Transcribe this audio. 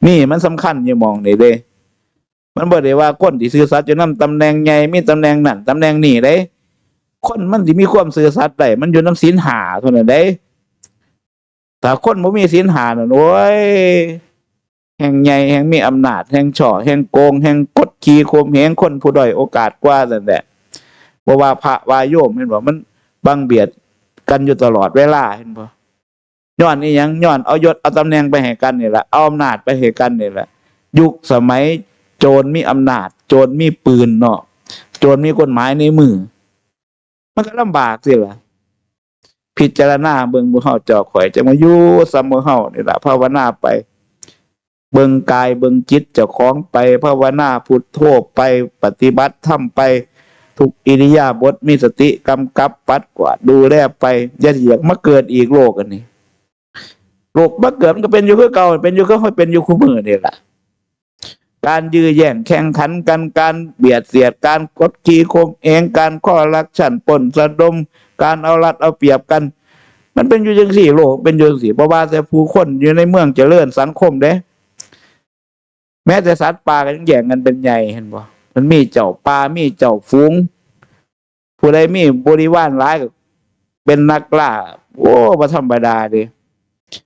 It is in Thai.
นี่มันสำคัญอย่ามองนี่เด้มันบ่ได้ว่าคนที่ซื่อสัตย์อยู่นำตำแหน่งใหญ่มีตำแหน่งนั่นตำแหน่งนี่เด้คนมันสิมีความซื่อสัตย์ได้มันอยู่นำศีลห้าเท่านั้นเด้ถ้าคนบ่มีศีลห้านั่นโอ้ยแห่งใหญ่แห่งมีอำนาจแห่งช่อแห่งโกงแห่งกดขี่ข่มเหงคนผู้ด้อยโอกาสกว่านั่นแหละบ่ว่าพระว่าโยมเห็นบ่มันบังเบียดกันอยู่ตลอดเวลาเห็นบ่ย้อนอีหยังย้อนเอายศเอาตำแหน่งไปให้กันนี่ล่ะเอาอำนาจไปให้กันนี่แหละยุคสมัยโจรมีอำนาจโจรมีปืนเนาะโจรมีกฎหมายในมือมันก็ลำบากสิล่ะพิจารณาเบิ่งบ่เฮาเจ้าข่อยจะมาอยู่ซัมบ่เฮานี่ล่ะภาวนาไปเบิ่งกายเบิ่งจิตเจ้าของไปภาวนาพุทโธไปปฏิบัติธรรมไปทุกอิริยาบถมีสติกำกับปัดกวาดดูแลไปอย่าอยากมาเกิดอีกโลกอันนี้โลกมาเกิดมันก็เป็นอยู่คือเก่าเป็นอยู่คือค่อยเป็นอยู่คู่มือนี่ล่ะการยื้อแย่งแข่งขันกันการเบียดเสียดการกดขี่ข่มเหงการข้อลักชันปล้นสะดมการเอารัดเอาเปรียบกันมันเป็นอยู่จังซี่โลกเป็นอยู่จังซี่บ่ว่าแต่ผู้คนอยู่ในเมืองเจริญสังคมเด้แม้แต่สัตว์ป่าก็ยังแย่งกันเป็นใหญ่เห็นบ่มันมีเจ้าป่ามีเจ้าฝูงผู้ใดมีบริวารหลายก็เป็นนักล่าโอ้บ่ธรรมดาเด้